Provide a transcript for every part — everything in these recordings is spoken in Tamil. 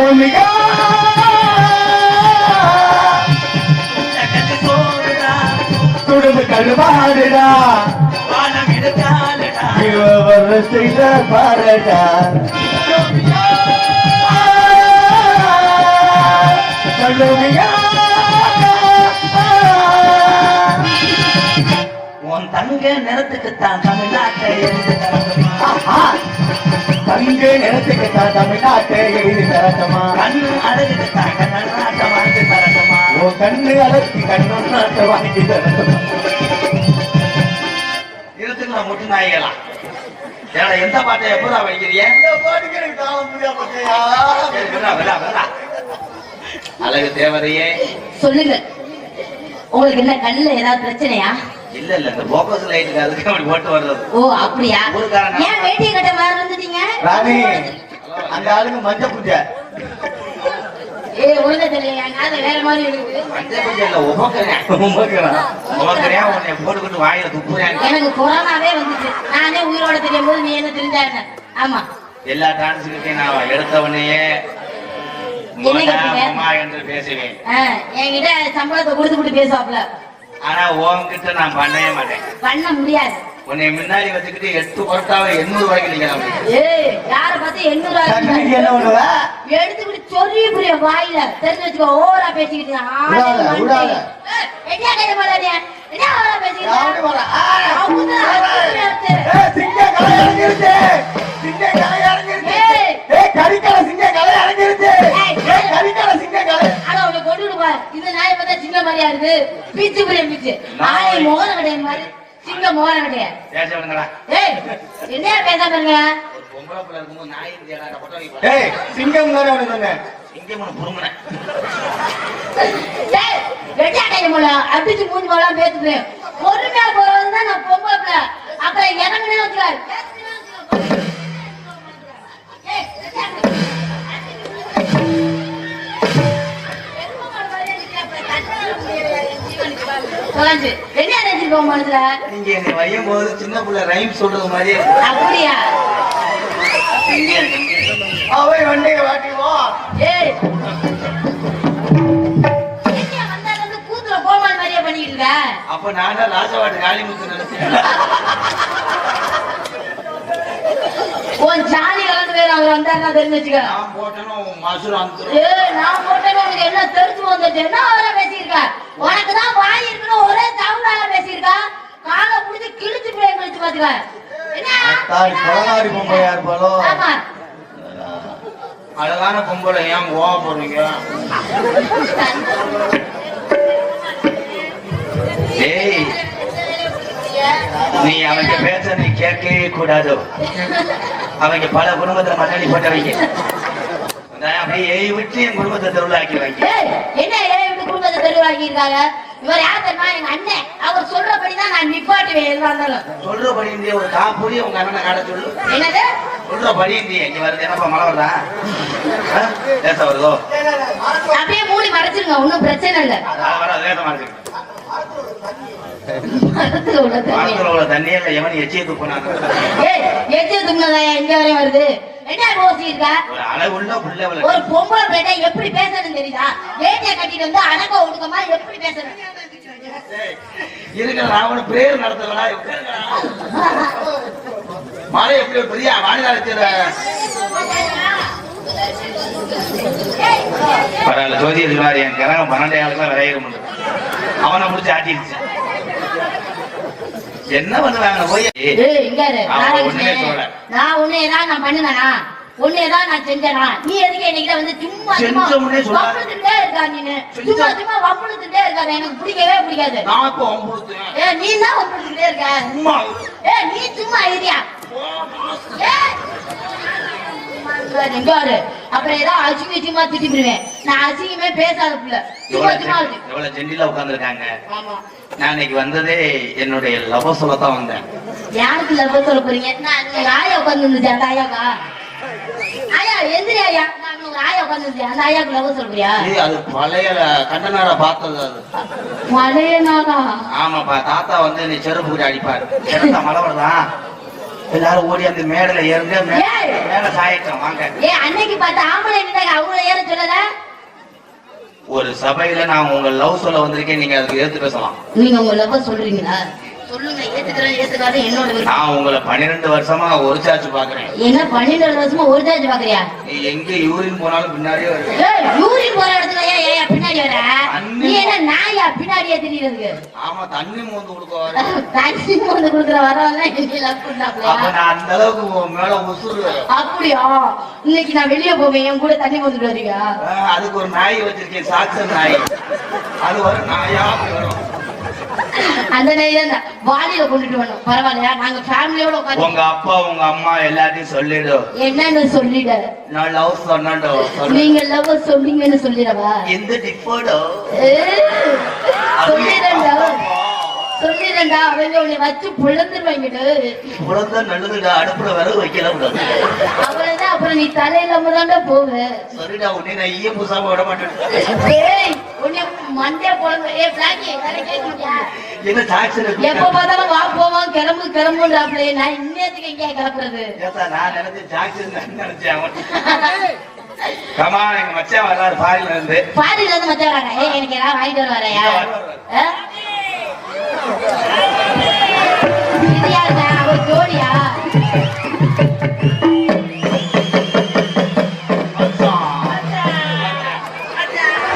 பூமிகா குடும்ப கழுவாடுடா வர செய்த பாரடா கழுவியா உன் தங்க நிறத்துக்குத்தான் தமிழ்நாட்டை தங்க நிறத்துக்குத்தான் தமிழ்நாட்டை எழுதி தரட்டமா கண்ணு அழகுக்குத்தான் கண்ணாட்டை வாங்கி தரட்டமா உன் கண்ணு அழகு கண்ணாட்டை வாங்கி தரட்டமா இருந்துங்களா முட்டு நாய்களாம் ஏன்னா எந்த பாட்டை எப்பதான் வைக்கிறிய அழகு தேவதையே சொல்லுங்க, உங்களுக்கு என்ன கண்ணுல ஏதாவது பிரச்சனையா? இல்ல இல்ல இந்த போக்கஸ் லைட்டுக்கு அதுக்கு அப்படி போட்டு வர்றது. ஓ அப்படியா? ஏன் வேட்டியை கட்ட மாதிரி வந்துட்டீங்க? ராணி அந்த ஆளுக்கு மஞ்சள் பூஜை. ஒழுங்க தெரியல, நாளை வேற மாதிரி இருக்கு. மஞ்சள் பூஜை இல்ல, உமக்கறியா உன்னை போட்டுக்கிட்டு வாயில துப்புறேன். எனக்கு கொரோனாவே வந்துச்சு. நானே உயிரோட தெரியும் போது நீ என்ன தெரிஞ்சாங்க? ஆமா, எல்லா டான்ஸுக்கிட்டையும் நான் எடுத்தவனையே என்று பேசுவேன். என்கிட்ட சம்பளத்தை கொடுத்து பேசுவாப்ல. ஆனா உன்கிட்ட நான் பண்ணவே மாட்டேன். பண்ண முடியாது. உன்னை முன்னாடி வச்சுக்கிட்டு 8 பொருட்டாவை 800 ரூபாய்க்கு நிக்கலாம். யார பார்த்து 800 ரூபாய்க்கு எடுத்துக்கிட்டு சொல்லி புரிய வாயில தெரிஞ்சு வச்சுக்கோ. ஓவரா பேசிக்கிட்டு இந்த நாயை பார்த்தா சிங்க மாதிரியா இருக்கு. பீச்சு புரிய பீச்சு நாயை மோகன கிடையாது மாதிரி சிங்க மோகன கிடையாது. என்ன பேசாம இருங்க. சிங்கம் தானே அவனு சொன்னேன். சிங்கம் புருமனை அடிச்சு மூஞ்சி போலாம் பேசுறேன். பொறுமையா போறதுதான் நான் பொம்பளை. அப்புறம் இறங்குனே வச்சுக்காரு. என்ன நினைச்சிருக்கோம் மனசுல? நீங்க என்னை வையும் போது சின்ன பிள்ளை ரைம் சொல்றது மாதிரியே. அப்படியா? அவை வண்டியை வாட்டிவோம். கூத்துல கோமால் மாதிரியா பண்ணிட்டு இருக்க? அப்ப நான் தான் ராஜவாட்டு காளிமுத்து நினைச்சேன். உன் சாணி கலந்து வேற அவர் வந்தாருன்னா தெரிஞ்சு வச்சுக்க. நான் போட்டேன்னு மசூர் அந்த நான் போட்டேன்னு உனக்கு என்ன தெரிஞ்சு வந்துச்சு? என்ன அவரை பேசியிருக்க? உனக்குதான் வாய் இருக்கணும், ஒரே தமிழால பேசியிருக்கா. காலை புடிச்சு கிழிச்சு போய் கழிச்சு பாத்துக்க. அழகான பொம்பளை ஏன் கோவா போறீங்க? ஏய், நீ அவங்க பேச நீ கேட்கவே கூடாது. அவங்க பல குடும்பத்துல மண்ணடி போட்டவங்க. அப்படியே விட்டு என் குடும்பத்தை தெருவாக்கி வைக்க. என்ன குடும்பத்தை தெருவாக்கி இருக்காங்க? இவர் யார் தெரியுமா? எங்க அண்ணன். அவர் சொல்றபடிதான் நான் நிப்பாட்டுவேன். எல்லாம் இருந்தாலும் சொல்றபடி இந்திய ஒரு காப்பூரி உங்க அண்ணனை காட சொல்லு. என்னது சொல்றபடி இந்திய இங்க வருது? என்னப்பா மழை வருதா? பேச வருதோ? அப்படியே மூடி மறைச்சிருங்க, ஒன்னும் பிரச்சனை இல்லை. தண்ணியில எவன் எச்சிய துப்புனாங்க. எச்சிய துப்புனதா எங்க வரையும் வருது? என்ன யோசிச்சிருக்க? ஒரு பொம்பளை பிள்ளை எப்படி பேசணும்னு தெரியுதா? வேட்டிய கட்டிட்டு வந்து அடக்க ஒடுக்கமா எப்படி பேசணும்? இருக்கிற ராவண பிரேயர் நடத்துறா. மழை எப்படி பெரிய வானிலை பரவாயில்ல. ஜோதி இருக்கிறாரு. என் கிரகம் 12 ஆளுக்கு விளையிற அவனை முடிச்சு ஆட்டிடுச்சு. என்ன பண்ணுவாங்க போய்? நான் உன்னையதான் நான் பண்ணுவேனா? உன்னையதான் நான் செஞ்சனா? நீ எதுக்கு என்கிட்ட வந்து சும்மா வம்புழுத்துட்டே இருக்கா? நீனு சும்மா சும்மா வம்புழுத்துட்டே இருக்காது. எனக்கு பிடிக்கவே பிடிக்காது. நீ தான் வம்புழுத்துட்டே இருக்க. நீ சும்மா ஐடியா அப்புறம் ஏதாவது அசிங்க சும்மா திட்டிடுவேன். நான் அசிங்கமே பேசாத பிள்ளை. சும்மா சும்மா எவ்வளவு ஜெண்டிலா உட்கார்ந்து இருக்காங்க. நான் இன்னைக்கு வந்ததே என்னுடைய லவ் சொல்லத்தான் வந்தேன். யாருக்கு லவ் சொல்ல போறீங்க? நான் ஆயா உட்கார்ந்து இருந்துச்சு. அந்த ஆயாக்கா? ஆயா எந்திரி ஆயா. நான் ஒரு ஆயா உட்கார்ந்து இருந்துச்சு. அந்த ஆயாக்கு லவ் சொல்ல போறியா? அது பழைய கண்டனார பார்த்தது. அது பழைய நாளா? ஆமாப்பா. தாத்தா வந்து நீ செருப்பு கூட அடிப்பாரு. மழை வருதா? எல்லாரும் ஓடி அந்த மேடல ஏறுங்க மேல சாயட்டும் வாங்க. அன்னைக்கு பார்த்த ஆம்பளை இருந்தாங்க அவங்கள ஏற சொல்லல. ஒரு சபையில நான் உங்க லவ் சொல்ல வந்திருக்கேன், நீங்க அதுக்கு ஏத்து பேசலாம். நீங்க உங்க லவ் சொல்றீங்களா? சொல்லுங்க, ஏத்துக்கிறேன் ஏத்துக்காத என்னோட விருப்பம். நான் உங்களை 12 வருஷமா ஒரு சார்ஜ் பாக்குறேன். என்ன 12 வருஷமா ஒரு சார்ஜ் பாக்குறியா? நீ எங்க யூரின் போனாலும் பின்னாடியே வருவ. யூரின் போற இடத்துல ஏன் பின்னாடி வர? நீ என்ன நாயா பின்னாடியே திரியறதுக்கு? ஆமா, தண்ணி மோந்து கொடுக்க வர. தண்ணி மோந்து கொடுக்குற வரவங்க என்ன லவ் பண்ணாப்ல? அப்ப நான் அந்த அளவுக்கு மேல உசுறு. அப்படியா? இன்னைக்கு நான் வெளிய போவேன், என் கூட தண்ணி மோந்துட்டு வரீங்க? அதுக்கு ஒரு நாய் வச்சிருக்கேன், சாக்சன் நாய். அது வரும் நாயா வரும். அந்த நாய் தான் வாலியில கொண்டுட்டு வரணும். பரவாயில்லையா? நாங்க ஃபேமிலியோட உட்கார்ந்து உங்க அப்பா உங்க அம்மா எல்லாத்தையும் சொல்லிடு. என்னன்னு சொல்லிடு. நான் லவ் சொன்னடோ. நீங்க லவ் சொல்றீங்கன்னு சொல்லிடவா? எந்த டிஃபோடோ சொல்லிடண்டா. அவங்க உன்னை வச்சு புலந்துருவாங்க. புலந்தா நல்லதுடா, அடுப்புல விறகு வைக்கல கூடாது. அவ்வளவுதான். அப்புறம் நீ தலையில்லாம தாண்டா போவ. சரிடா, உன்னை நான் ஈய பூசாம விட மாட்டேன். உன்னை மண்டே போலங்க. பிளாக்கி தலை கேட்குறியா? என்ன சாக்சன் எப்ப பார்த்தாலும் வா போவோம் கிளம்பு கிளம்புன்றாப்ல. நான் இன்னத்துக்கு எங்கேயா கிளப்புறது? நான் நினைச்சேன் சாக்சன் நினைச்சேன். கமா, எங்க மச்சான் வர்றாரு ஃபாரின்ல இருந்து. ஃபாரின்ல இருந்து மச்சான் வராங்க. எனக்கு ஏதாவது வாங்கிட்டு வருவாரையா? இது யாருங்க? அவர் ஜோடியா?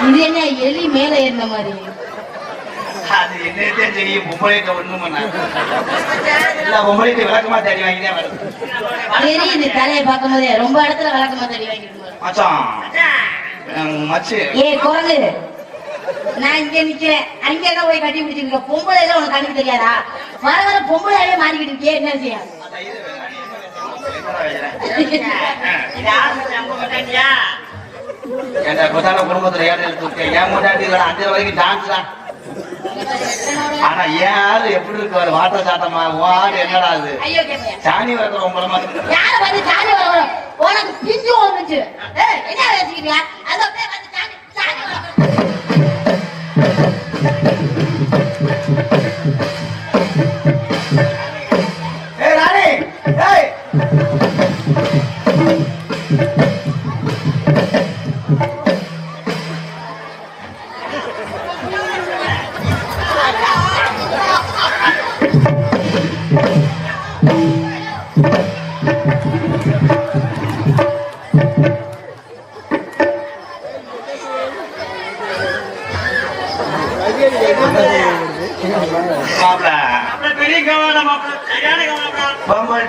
இது என்ன எலி மேல ஏறின மாதிரி? அது என்னதே தெரியும். பொம்பளைட்ட ஒண்ணும் பண்ண இல்ல, பொம்பளைட்ட விளக்கமா தேடி வாங்கினே வருது. தெரியுது, தலையை பார்க்கும் போதே ரொம்ப இடத்துல விளக்கமா தேடி வாங்கிட்டு மச்சான் மச்சு. குரங்கு, நான் இங்க நிக்கிறேன், அங்க என்ன போய் கட்டி பிடிச்சிருக்க? பொம்பளை எல்லாம் உனக்கு கண்ணுக்கு தெரியாதா? வர வர பொம்பளையாவே மாறிக்கிட்டு இருக்கே, என்ன செய்ய? குடும்பத்துல ஏன் முன்னாடி அந்த வரைக்கும் டான்ஸ் தான். ஆனா ஏன் எப்படி இருக்கு வாட்ட சாட்டமா வாடு? என்னடா அது சாணி வரக்கிற உங்களை மாதிரி யார வந்து சாணி வர உனக்கு பிஞ்சு வந்துச்சு. என்ன வச்சுக்கிறியா? அது அப்படியே வந்து சாணி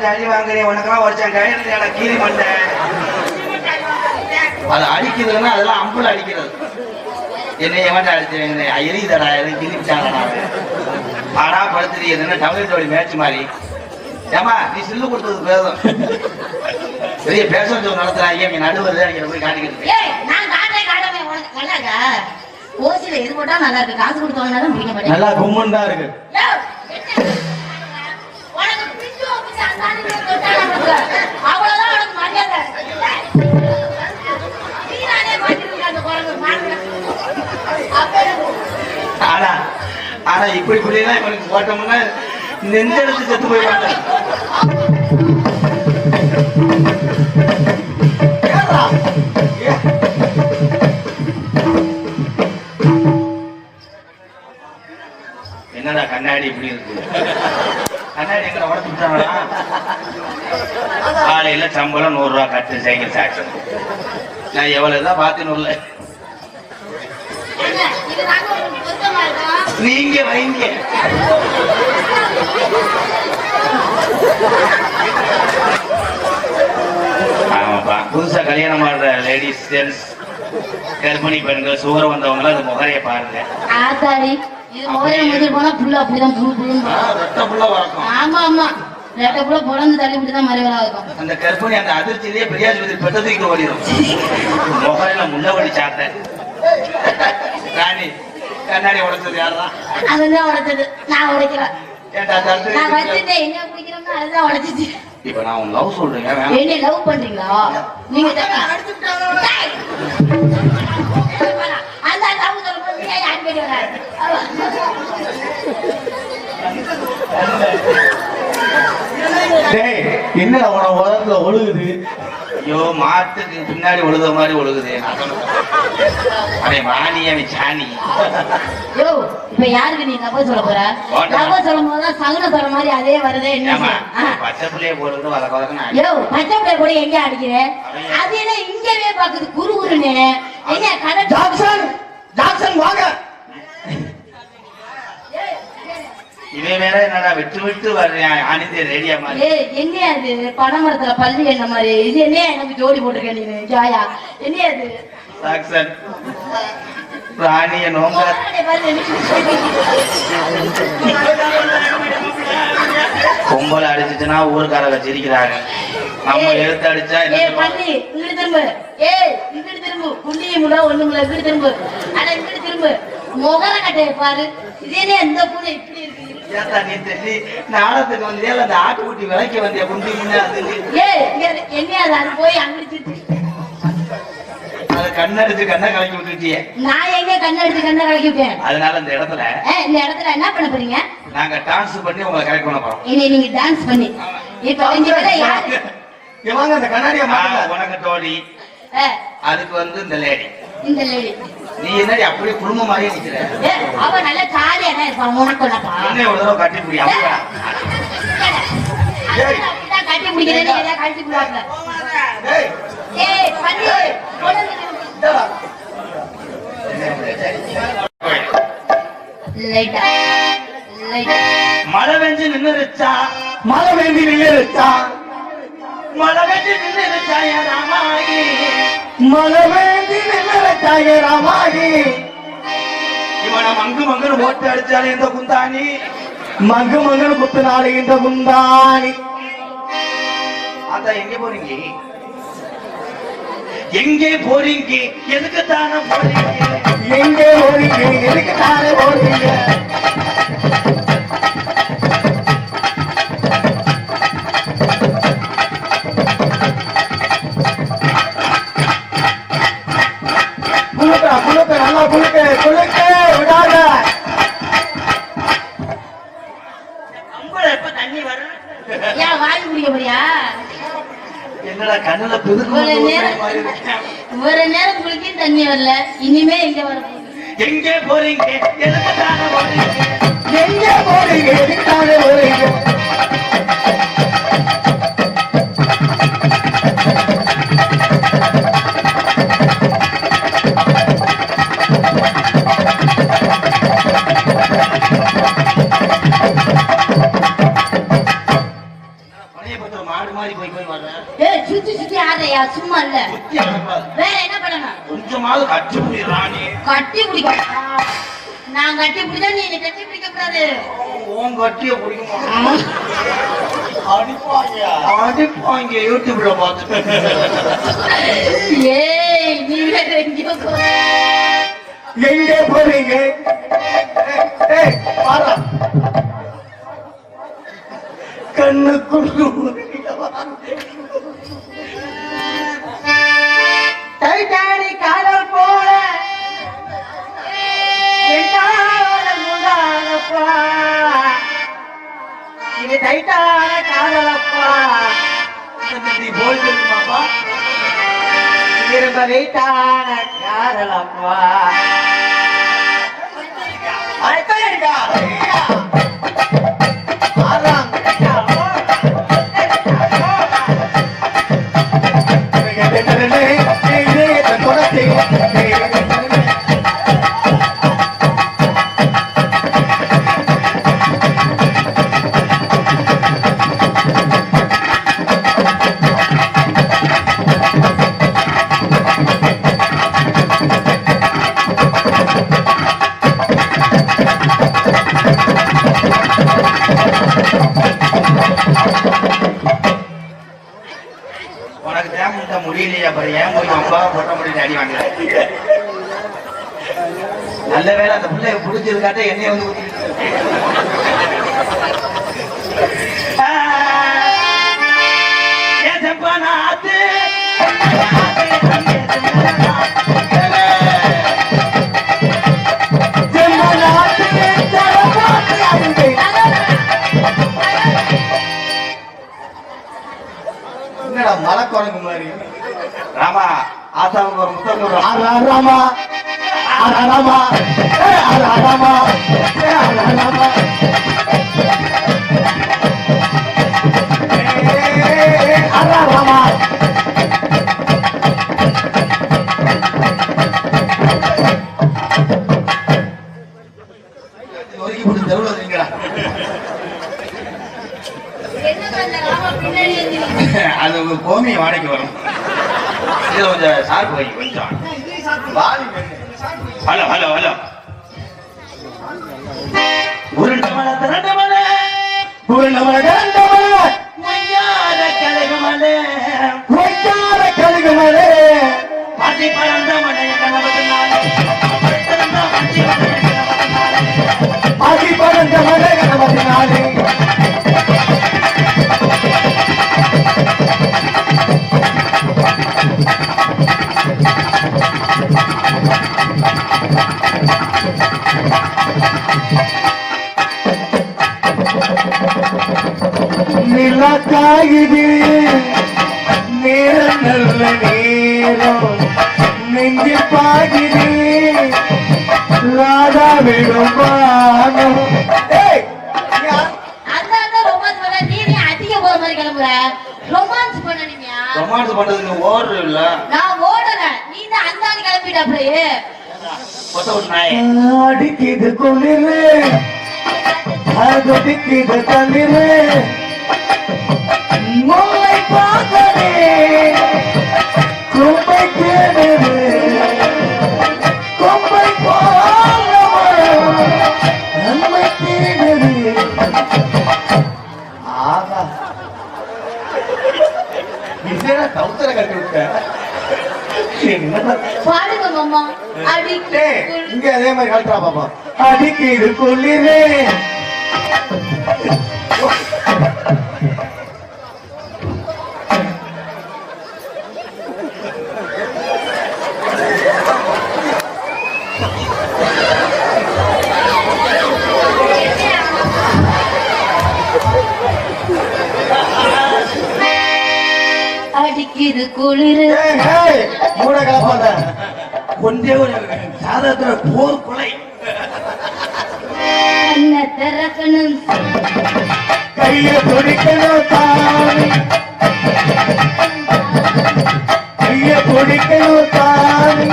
அடி வாங்குறேன். உனக்கெல்லாம் வருஷம் கையில கீரி மண்டேன். அது அடிக்கிறதுன்னா அதெல்லாம் அம்புல அடிக்கிறது. என்ன எவன்டா அடிச்சு எரியுதடா, எதுவும் கிழிச்சாங்கடா. ஆனா படுத்துட்டு என்ன டவுலி மேட்ச் மாதிரி. ஏமா நீ சில்லு கொடுத்தது பேசும் பெரிய பேச நடத்துறாங்க. இங்க நடுவது அங்க போய் காட்டிக்கிட்டு ஓசில எது போட்டா நல்லா இருக்கு. காசு கொடுத்து வாங்கினாலும் பிடிக்க மாட்டேன். நல்லா கும்மன் தான் இருக்கு. அவ்வளவுதான் உனக்கு மரியாதை. ஆனா ஆனா இப்படி இப்படிலாம் இவனுக்கு போட்டோம்னா நெஞ்செடுத்து செத்து போயிடுவாங்க. என்னடா கண்ணாடி இப்படி இருக்கு? கண்ணாடி எங்க உடச்சு விட்டாங்களா? காலையில சம்பளம் 100 ரூபா கட்டு சைக்கிள் சாட்சி. நான் எவ்வளவுதான் பாத்துன்னு நீங்க வைங்க. ஆமாப்பா, புதுசா கல்யாணம் ஆடுற லேடிஸ் ஜென்ட்ஸ் கர்ப்பிணி பெண்கள் சுகர் வந்தவங்க அந்த முகரைய பாருங்க. ஆத்தாடி இது முகரைய முடிஞ்சு போனா புள்ள அப்படிதான் புழு புழுன்னு ரெட்ட புள்ள வளர்க்கும். ஆமா ஆமா, ரெட்ட புள்ள பிறந்து தள்ளி விட்டுதான் மறைவலா இருக்கும். அந்த கர்ப்பிணி அந்த அதிர்ச்சியிலேயே பெரியாஸ்பத்திரி பெட்டதுக்கு ஓடிடும். முகரையில முள்ளவடி சாத்த ராணி கண்ணாடி உடைச்சது யாருதான்? அதுதான் உடைச்சது. நான் உடைக்கிறேன். நான் வச்சுட்டேன் என்ன குடிக்கிறோம்னா அதுதான் உடைச்சிச்சு. இப்ப நான் உங்க லவ் சொல்றீங்க. என்ன லவ் பண்றீங்களா நீங்க? அந்த லவ் சொல்றது யார் பேர் வராது. டேய் என்ன உலகத்துல ஒழுகுது? ஐயோ மாட்டுக்கு பின்னாடி ஒழுத மாதிரி ஒழுகுது. அவன் வாணி அவன் சாணி. யோ இப்ப யாருக்கு நீ நம்ப சொல்ல போற? நம்ப சொல்லும் போதுதான் சகுன சொல்ற மாதிரி அதே வருதே. என்ன பச்சை பிள்ளைய போடுறது வளர்க்க வளர்க்க. யோ பச்சை பிள்ளைய கூட எங்க அடிக்கிறேன்? அது என்ன இங்கவே பாக்குது குரு குருன்னு என்ன கடை? ஜாக்சன் ஜாக்சன் வாங்க. இவன் வேற என்னடா விட்டு விட்டு வர்றேன் அணிந்து ரெடியா மாதிரி. என்ன அது பனைமரத்துல பள்ளி என்ன மாதிரி இது? என்ன எனக்கு ஜோடி போட்டிருக்க நீ ஜாயா? என்ன அது ஜாக்சன் ராணிய நோங்க கும்பல அடிச்சுச்சுன்னா ஊருக்காரங்க சிரிக்கிறாங்க. நம்ம எழுத்து அடிச்சா பண்ணி இங்கிட்டு திரும்பு. இங்கிட்டு திரும்பு. புள்ளிய முடா ஒண்ணுங்களா இங்கிட்டு திரும்பு. ஆனா இங்கிட்டு திரும்பு. முகர கட்டைய பாரு. இதே இந்த பூனை இப்படி இருக்கு. நீ தெரிஞ்சு நாடத்துக்கு வந்தியா அந்த ஆட்டுக்குட்டி விலைக்கு வந்தியா குண்டி என்ன அது போய் அங்கிட்டு அது கண்ணடிச்சு கண்ணை கலக்கி விட்டுட்டியே. நான் எங்க கண்ணடிச்சு கண்ணை கலக்கி விட்டேன்? அதனால இந்த இடத்துல என்ன பண்ண போறீங்க? நாங்க டான்ஸ் பண்ணி உங்களை கரெக்ட் பண்ண போறோம். நீங்க டான்ஸ் பண்ணி இப்ப வாங்க அந்த கண்ணாடிய உனக்கு தோழி, அதுக்கு வந்து இந்த லேடி. இந்த லேடி நீ என்னடி அப்படியே குடும்பம் மாதிரியே நிக்கிற? அவ நல்ல ஜாலியா தான் இருப்பா. உனக்கு என்னப்பா என்ன ஒரு தடவை கட்டி பிடி. கட்டி பிடிக்கிறேன் கட்டி பிடிவாப்ல. மழை வெஞ்சு நின்னுருச்சா? மழை வேண்டி நின்றுச்சா? மழை வெஞ்சு நின்னுருச்சா ராமாயி? மழை வேண்டி நின்றுச்சாய ராமாயி. இவனை மங்கு மங்குன்னு ஓட்டு அடிச்சாலே இந்த குந்தாணி. மங்கு மங்கன்னு குத்துனாலே இந்த குந்தாணி. அதான் எங்க போறீங்க? எங்கே போறீங்க? எதுக்கு தானே போறீங்க? எங்கே போறீங்க? எதுக்கு தானே போறீங்க? குளுக்க நல்லா குளுக்க குளுக்க விடாத. எப்ப தண்ணி வர வாங்கி குடிக்க போறியா? என்னடா கண்ணுல பிதுக்கு ஒரு நேரம் குளிக்க தண்ணி வரல. இனிமே எங்க வர? எங்கே போறீங்க? எதுக்கு தானே போறீங்க? எங்கே போறீங்க? எதுக்கு தானே போறீங்க? சுத்தி சுத்தி ஆதையா சும்மா இல்ல. வேற என்ன பண்ணணும்? கொஞ்சமாவது கட்டி பிடிக்கிறானே. கட்டி பிடிக்க நான் கட்டி பிடிச்சா நீ கட்டி பிடிக்க கூடாது. உன் கட்டிய பிடிக்குமா? அடிப்பாங்க யூடியூப்ல பார்த்து. ஏய் நீ வேற எங்கேயோ எங்கே போறீங்க? கண்ணுக்குள்ள டைட்டானிக் காதல் போல முந்தானப்பா. இது டைட்டான காதலப்பா. போய் தெரியுமாப்பா? திரும்ப டைட்டான காதலப்பா. உனக்கு தேமுட்ட முடியலையே, அப்புறம் ஏன் போய் அப்பா பொட்ட முடியல அடி வாங்க. நல்ல வேலை அந்த பிள்ளைய பிடிச்சிருக்காட்ட என்னைய வந்து ஏன் செப்பா நாத்து என்னடா மலை குரங்கு மாதிரி ராமா ஆசாவுக்கு ஒரு முத்தம் கொடுறோம். ராமா ராமா ராமா ராமா ஒதுக்கி போட்டு தெருவில் வந்தீங்களா? அது உங்க கோமிய வாடகைக்கு வரும். இதுல கொஞ்சம் சார்பு வை கொஞ்சம். ஹலோ ஹலோ ஹலோ உருண்டமலை திரண்டமலை மையார கழுகுமலை பாட்டி பழந்த மலைய கணவத்தினாலே நிலக்காயுது நேரம் நல்ல நேரம் நெஞ்சு பாகுது ராதா விடுவானம். ரொமான்ஸ் பண்ணீங்க. ரொமான்ஸ் பண்றதுக்கு ஓடுற இல்ல நான் ஓடல, நீ தான் அந்தாண்டி கிளம்பிட்டாப்லயே. கொத்த ஒரு நாய் அடிக்குது குளிரு அடிக்குது தண்ணீரு முல்லை பாக்கரே கொம்பை தேடுது கொம்பை போலவா நம்மை தேடுது. ஆகா இதென்ன தவுத்தர கட்டி விட்ட பாருங்க மாமா. இங்க அதே மாதிரி கட்டுறா பாப்பா. அடிக்குது குளிரு அடிக்குது குளிரு. மூட கலப்பாத கொஞ்சம் ஒரு சாதத்துல போர் கொலை என்ன திறக்கணும் கைய பிடிக்கணும் தானே கைய பிடிக்கணும் தானே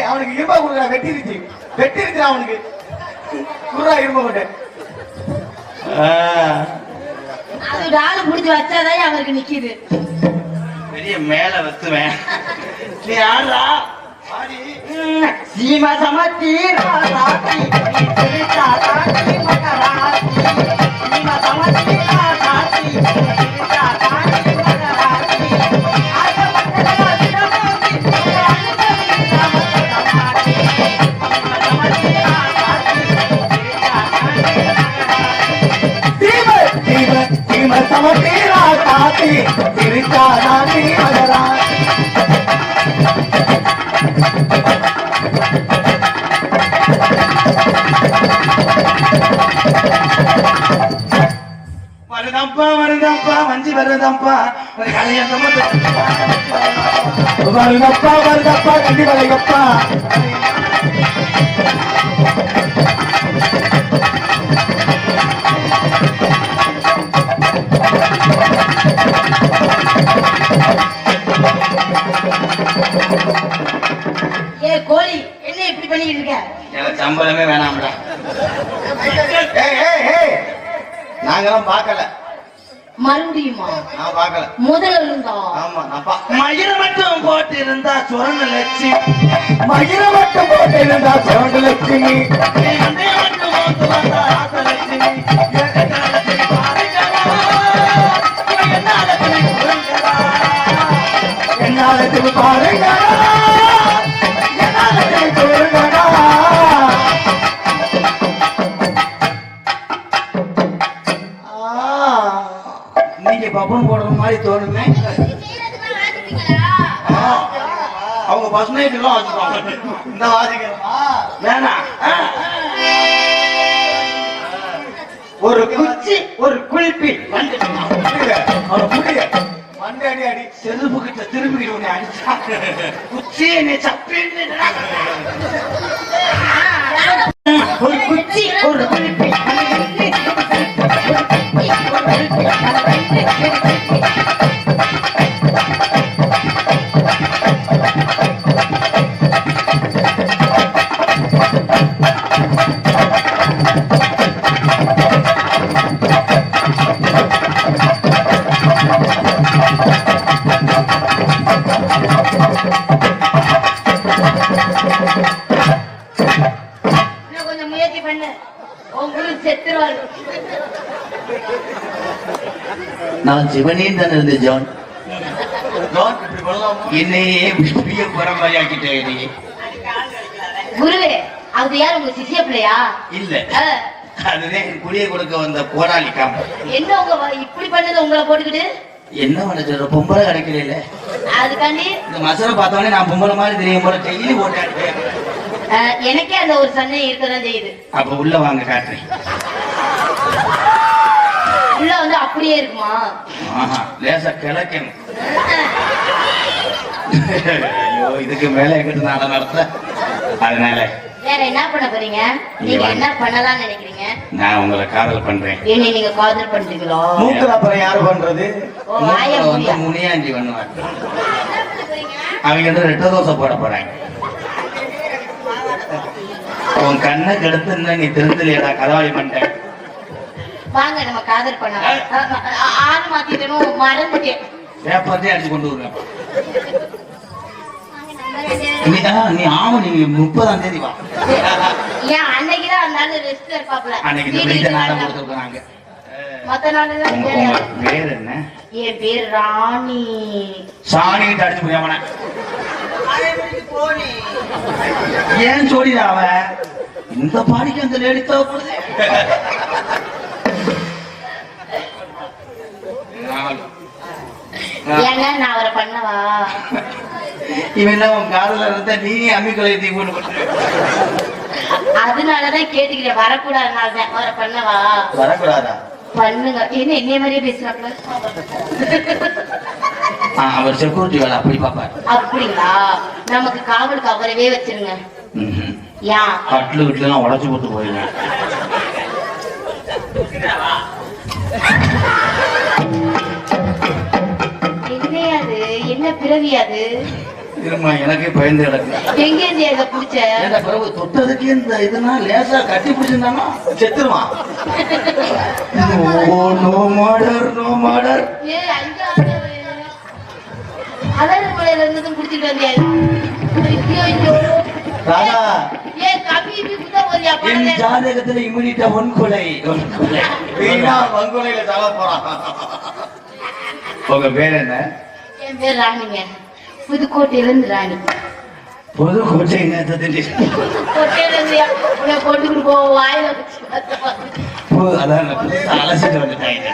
அவனுக்கு இரும்பா கொடுக்குறா வெட்டிருச்சு அவனுக்கு குர்ரா இரும்ப மாட்டேன். அது ஆளு புடிச்சு வச்சாதான் அவருக்கு நிக்குது. பெரிய மேல வச்சுவேன். நீ ஆடுறா சீமா சமத்தி ராசாத்தி திருச்சா தாத்தி மகராத்தி சீமா சமத்தி ராசாத்தி திருச்சா தாத்தி மகராத்தி ஆக மகரா திரமோதி சமத்தி சமத்தி ராசாத்தி திருச்சா தாத்தி மகராத்தி சமத்தி ராசாத்தி திருச்சா தாத்தி மகராத்தி. வருதப்பா வஞ்சி வருதப்பா வருதப்பா கண்டி வளைகப்பா. ஏ கோழி, என்ன இப்படி பண்ணிட்டு இருக்க? எனக்கு சம்பளமே வேணாம்டா. நாங்கெல்லாம் பார்க்கல. மறுபடியுமா? நான் பார்க்கல. முதல்ல இருந்தா? ஆமா நான் மயிர மட்டும் போட்டு இருந்தா சுரண்ட லட்சுமி மயிர மட்டும் போட்டு இருந்தா சுரண்ட லட்சுமி மட்டும் போட்டு வந்தா ஆசை லட்சுமி என்னாலத்துக்கு பாருங்க என்னாலத்துக்கு சொல்லுங்கடா. நீங்க பப்பன் போடுற மாதிரி தோணுமே. அவங்க ஃபர்ஸ்ட் நைட் எல்லாம் வச்சுப்பாங்க. இந்த வாசிக்கிறோமா வேணாம். ஒரு குச்சி ஒரு குளிப்பி அவனை புரிய மண்டை அடி அடி செருப்பு கிட்ட திரும்பி உன்னை அடிச்சா குச்சி என்னை சப்பின்னு ஒரு குச்சி ஒரு குளிப்பி கொஞ்சம் முயற்சி பண்ணு உங்களுக்கு செத்துருவாரு. நான் சிவனேன்னு தானே இருந்தேன் ஜான். இப்படி பண்ணலாம் என்னையே புதிய பரம்பரையாக்கிட்டேன் நீ. குருவே அது யார் உங்க சிசிய பிள்ளையா? இல்ல அதுதான் குடியை கொடுக்க வந்த போராளி காம்பு. என்ன உங்க இப்படி பண்ணது உங்களை போட்டுக்கிட்டு என்ன பண்ண சொல்ற பொம்பளை கிடைக்கல. அதுக்காண்டி இந்த மசரை பார்த்தோன்னே நான் பொம்பளை மாதிரி தெரியும் போல டெய்லி போட்டேன். எனக்கே அந்த ஒரு சந்தேகம் இருக்கதான் செய்யுது. அப்ப உள்ள வாங்க காட்டுறேன். உள்ள வந்து அப்படியே இருக்குமா? லேசா கிளக்கணும். ஐயோ இதுக்கு மேல எங்கிட்டு நாட நடத்த. அதனால வேற என்ன பண்ண போறீங்க? நீங்க என்ன பண்ணலாம்னு நினைக்கிறீங்க? நான் உங்களை காதல் பண்றேன். என்ன நீங்க காதல் பண்றீங்களோ? மூக்கல அப்புறம் யாரு பண்றது? வந்து முனியாண்டி பண்ணுவாங்க. அவங்க வந்து ரெட்ட தோசை போட போறாங்க. உன் கண்ணை கெடுத்து நீ திருந்தலையடா கதவாளி பண்ணிட்டேன். வாங்க நம்ம காதல் பண்ணலாம். ஆள் மாத்திட்டணும் மறந்துட்டேன். பேப்பர்தே அடிச்சு கொண்டு வருவேன். நீ ஆமா நீ 30ஆம் தேதி வா. ஏன் அன்னைக்குதான் அந்த ரெஸ்ட் இருப்பாப்ல. அன்னைக்கு இந்த வீட்டை நாடம் கொடுத்துருக்காங்க. மத்த நாள் பேர் என்ன? என் பேர் ராணி. சாணிட்டு அடிச்சு போயாமன ஏன் சொல்லிடா அவன் இந்த பாடிக்கு அந்த லேடி தேவைப்படுது. ஏங்க நான் அவரை பண்ணவா? இவன் உன் காதல இருந்தா நீ அம்மிக்கலை தீ போட்டு அதனாலதான் கேட்டுக்கிறேன். வரக்கூடாதுனாலதான் அவரை பண்ணவா? வரக்கூடாதா? பண்ணுங்க. என்ன என்னைய மாதிரியே பேசுறாங்க. அவர் செக்யூரிட்டி வேலை அப்படி பாப்பாரு. அப்படிங்களா? நமக்கு காவலுக்கு அவரவே வச்சிருங்க. ஏன் கட்லு வீட்டுல எல்லாம் உடச்சு போட்டு போயிருங்க. என்னையாது என்ன பிறவியாது? திரும்ப எனக்கே பயந்து கிடக்கு. எங்க இருந்து எங்க புடிச்ச பிறகு தொட்டதுக்கு இந்த இதெல்லாம் லேசா கட்டி பிடிச்சிருந்தானா செத்துருவான். No murder no murder. அலர் மலையில இருந்ததும் குடிச்சிட்டு வந்தியா? ராதா ஏன் கம்மி குத்த போறியா? என் ஜாதகத்துல இம்யூனிட்டா ஒன்கொலை வீணா வங்குலையில தலை போறான். உங்க பேர் என்ன? என் பேர் ராணிங்க. புதுக்கோட்டையில இருந்து ராணி. புதுக்கோட்டை என்ன? கோட்டையில இருந்து உன்னை போட்டுக்கிட்டு போ வாயில அதான் அலசிட்டு வந்துட்டாங்க.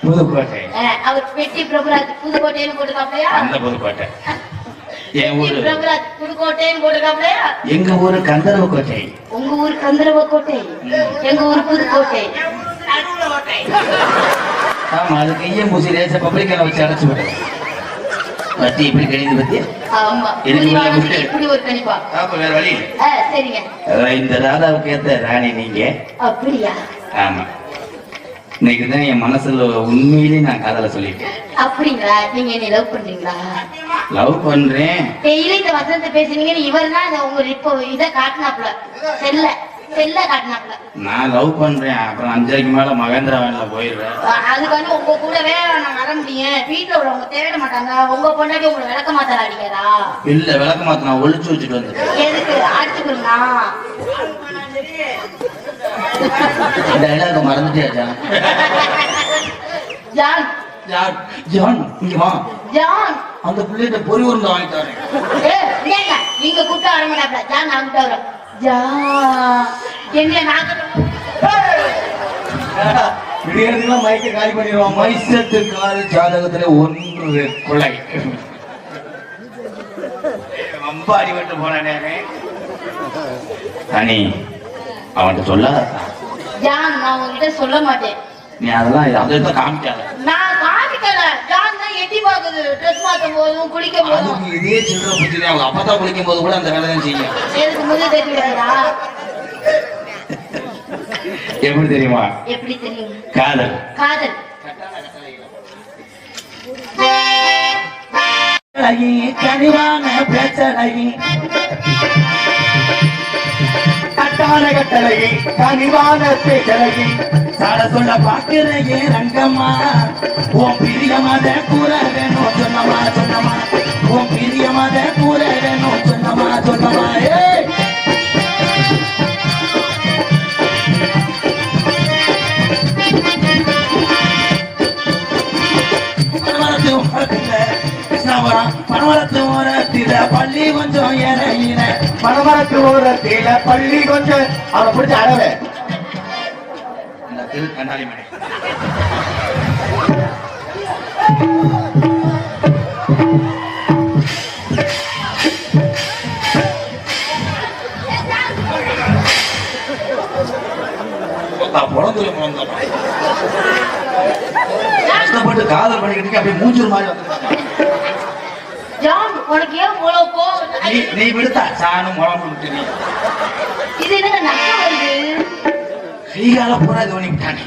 புதுக்கோட்டை அவர் பெட்டி பிரபுராஜ் புதுக்கோட்டைன்னு போட்டுக்காப்லையா? அந்த புதுக்கோட்டை என் ஊரு. பிரபுராஜ் புதுக்கோட்டைன்னு போட்டுக்காப்லையா? எங்க ஊரு கந்தரவ கோட்டை. உங்க ஊர் கந்தரவ கோட்டை, எங்க ஊர் புதுக்கோட்டை. ஆமா அது கையம் பூசி லேசா பப்ளிக்கான வச்சு அடைச்சு விடு. பத்தி இப்படி கணிந்து பத்தி. ஆமா இப்படி ஒரு கணிப்பா. ஆமா வேற வழி. சரிங்க. இந்த ராதாவுக்கு ஏத்த ராணி நீங்க. அப்படியா? ஆமா இன்னைக்குதான் என் மனசுல உண்மையிலே நான் காதல சொல்லிட்டேன். அப்படிங்களா? நீங்க என்ன லவ் பண்றீங்களா? லவ் பண்றேன். டெய்லி இந்த வசனத்தை பேசுறீங்கன்னு இவர் தான் உங்க இப்போ இதை காட்டினாப்ல. செல்ல காட்டினாப்ல. நான் லவ் பண்றேன். அப்புறம் 5:30 மேல மகேந்திரா வேன்ல போயிடுவேன். அதுக்கு வந்து உங்க கூடவே நான் வர முடியும். வீட்டுல உள்ளவங்க தேட மாட்டாங்க. உங்க பொண்டாட்டி உங்களை விளக்க மாத்தாரா அடிக்கிறா? இல்ல விளக்க மாத்த நான் ஒளிச்சு வச்சுட்டு வந்துட்டேன். எதுக்கு அடிச்சுக்கிறா? டைலாக மறந்துட்டியா ஜான்? ஜான் ஜான் ஜான் இங்க வா. ஜான் அந்த பிள்ளைகிட்ட பொறி உருண்டை வாங்கி தரேன். நீங்க கூப்பிட்டா வர மாட்டாப்ல. ஜான் நான் கூப்பிட்டா வரும். ஜான் என்ன விடியறதுலாம் மைக்க காலி பண்ணிடுவான். மைசத்து கால ஜாதகத்துல 1 கொலை. ரொம்ப அடிபட்டு போனானே அனி அவன்கிட்ட சொல்லாத ஜான் நான் உங்ககிட்ட சொல்ல மாட்டேன். நீ அதெல்லாம் அதான் காமிக்காத. நான் காமிக்கல. ஜான் தான் எட்டி பாக்குது ட்ரெஸ் மாத்தும் போதும் குளிக்கும் போதும். அதுக்கு இதே சில்லற புத்தி அவங்க அப்பதான் குளிக்கும் போது கூட அந்த வேலை தான் செய்யும். எதுக்கு முதல் தெரியாதா? எப்படி தெரியுமா? எப்படி தெரியும்? காதல் காதல் கனிவான பேச்சழகி கட்டான கட்டழகி கனிவான பேச்சழகி சாட சொல்ல பாக்குறையே ரங்கம்மா உன் பிரியமாத கூற வேணும் சொன்னமா சொன்னமா உன் பிரியமாத கூற வேணும் சொன்னமா சொன்னமா பணமரத்து ஓரத்தில பள்ளி கொஞ்சம் இறையின பணமரத்து ஓரத்தில பள்ளி கொஞ்சம் அவனை பிடிச்ச அடவே கண்ணாடி மணி கஷ்டப்பட்டு காதல் பண்ணிக்கிட்டு அப்படியே மூஞ்சூர் மாதிரி வந்து உனக்கு ஏன் இவ்வளவு கோவம்? நீ விடுத்தா சாணம் முளம் விட்டு நீ இது என்ன நக்க வருது? கைகால பூரா இது பண்ணி விட்டானே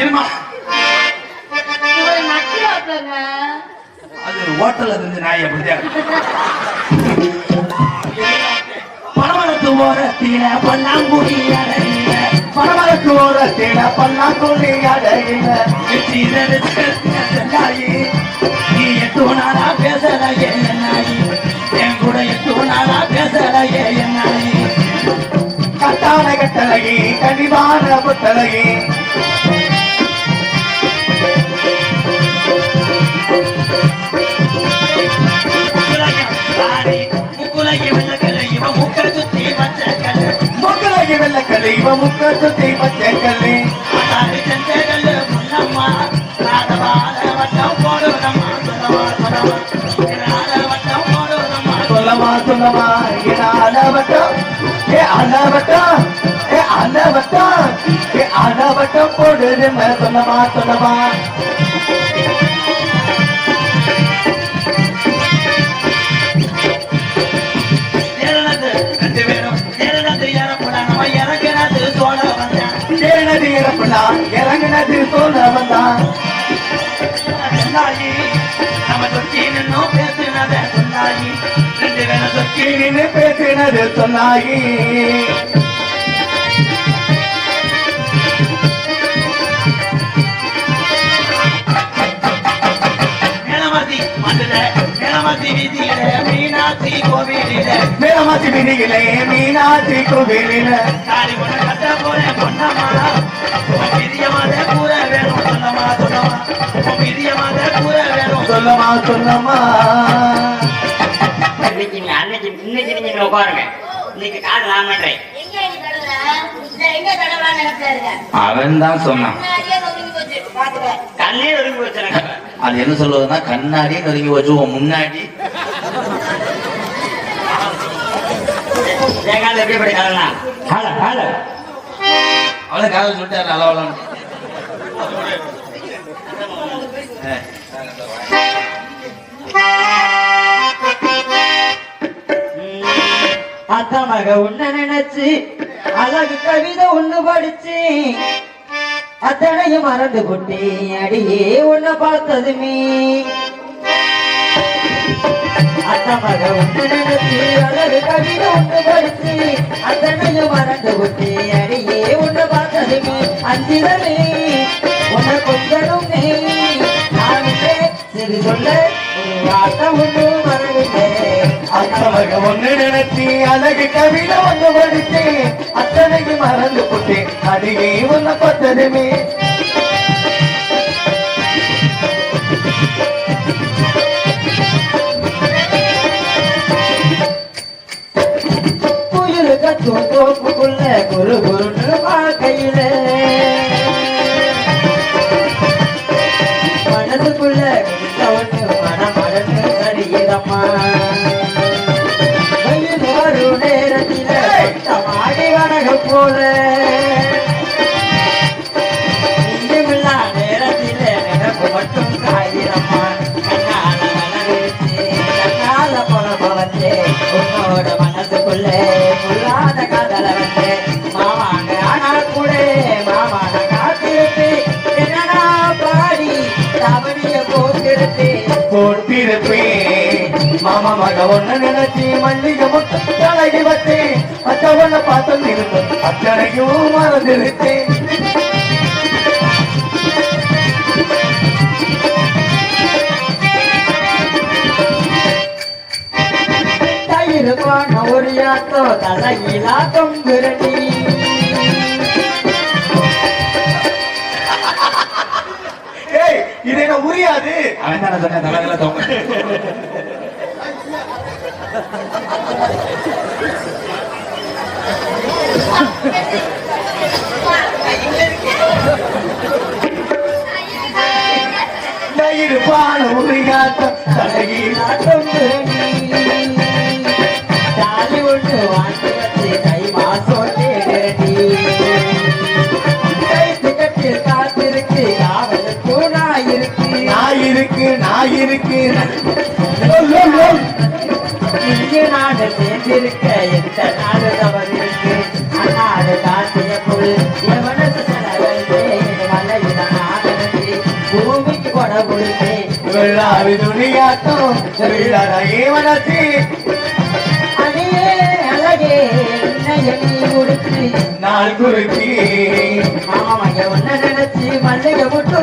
இருமா இவரை நக்கிறாங்க. அது ஹோட்டல்ல இருந்து நாய் அப்படிதான் பணமரத்து ஓரத்தில பல்லாங்குடி அடையில பணமரத்து ஓரத்தில பல்லாங்குடி அடையில நீ 8 நாளா பேசலையே என்னாயி என் கூட 8 நாளா பேசலையே என்னாயி கட்டான கட்டழகி கனிவான புத்தழகி முக்குலகி வெள்ளக்கலை இவன் முக்க சுத்தி பச்சைக்கல்லு முக்குலகி வெள்ளக்கலை இவன் முக்க சுத்தி பச்சைக்கல்லு செஞ்சகல்லு முன்னம்மா வட்டம் போடுவதம்மா சொல்லமா சொல்லமா அளவட்டம் அளவட்டம் அளவட்டம் அளவட்டம் போடுது சொல்லமா சொல்லமா இறங்கினது சொல்ல வந்தான் நம்ம தொட்டி நின்னு பேசினத சொன்னாயி 2 வேலை தொட்டி நின்று பேசினது சொன்னாயி மேலமாசி வீதியிலே மீனாட்சி கோவிலிலே மேலமாசி வீதியிலே மீனாட்சி கோவிலிலே காளி பொண்ண கட்ட போற பொன்னம்மா பிரியமாத கூற வேணும் சொன்னமா சொன்னமா பிரியமாத கூற வேணும் சொல்லமா சொன்னமா இன்னைக்கு நீங்க உட்காருங்க. இன்னைக்கு காடு நான் பண்றேன். அவன் தான் சொன்னான் கண்ணே ஒதுங்கி போச்சு எனக்கு. அது என்ன சொல்லுவதுன்னா கண்ணாடியே நொறுங்கி வச்சு முன்னாடி காலம் எப்படி படி காலம் அவளை காதல் சொல்லிட்டாரு அளவலாம் அத்தமக உன்ன நினைச்சு அழகு கவிதை ஒண்ணு படிச்சு அத்தனையும் மறந்து கொட்டி அடியே உன்னை பார்த்ததுமே அத்தமக உன்ன நினைச்சு அழகு கவிதை ஒண்ணு படிச்சு அத்தனையும் மறந்து கொட்டி அடியே உன்னை பார்த்ததுமே அஞ்சிதமே உன்னை கொஞ்சமே நானுமே சரி சொல்ல ஒரு வார்த்தை ஒண்ணு மறந்துட்டே அத்தமக ஒண்ணு நினைச்சி அழகு கவிதை ஒண்ணு படிச்சு அத்தனைக்கு மறந்து போட்டு அடியே உன்னை பார்த்ததுமே புயல் கத்தும் தோப்புக்குள்ள குரு குருன்னு பார்க்கையில மனதுக்குள்ள ஒண்ணு மனம் மறந்து காயிரம்மா வெயில் வரும் நேரத்தில மாடி வடகு போல இங்குமில்லா நேரத்தில நினைப்பு மட்டும் காயிரம்மா கண்ணால வளர்ச்சி கண்ணால பொலச்சே உன்னோட மனசுக்குள்ள புல்லாத காதல வந்து மாமாங்க ஆனா கூட மாமான காத்திருப்பேன் என்னடா பாடி தவறிய போட்டிருப்பேன் மாமா மக ஒண்ணு நினைச்சி மல்லிகை முட்டு தலைகி வச்சேன் அச்சவன பார்த்து நிறுத்த அத்தனையும் மறந்துருத்தேன் தயிருப்பான ஒரு யாத்தோ தலையிலா தொங்குரணி இது என்ன புரியாது அவன் தானே சொன்ன தலைகளை தோங்க இருப்பான ஒரு யாத்தம் தலையிலா தொங்குரணி தாலி ஒன்று வாங்கி வச்சு கை மாசம் தேடி கட்டில் காத்திருக்கு காவலுக்கு நான் இருக்கு இங்கே நாடு சேர்ந்திருக்க எந்த நாடு தவறு இருக்கு அந்நாடு காட்டிய புல் எவனது செலவழித்தே மலையில நாடு பூமிக்கு கொட கொடுத்தே வெள்ளாறு துணியாட்டம் வெள்ளாரையே வளர்ச்சி அதையே அழகே என்னைய நீ முடிச்சு நாள் குறிச்சி மாமைய ஒன்ன நினைச்சு மல்லிகை முட்டு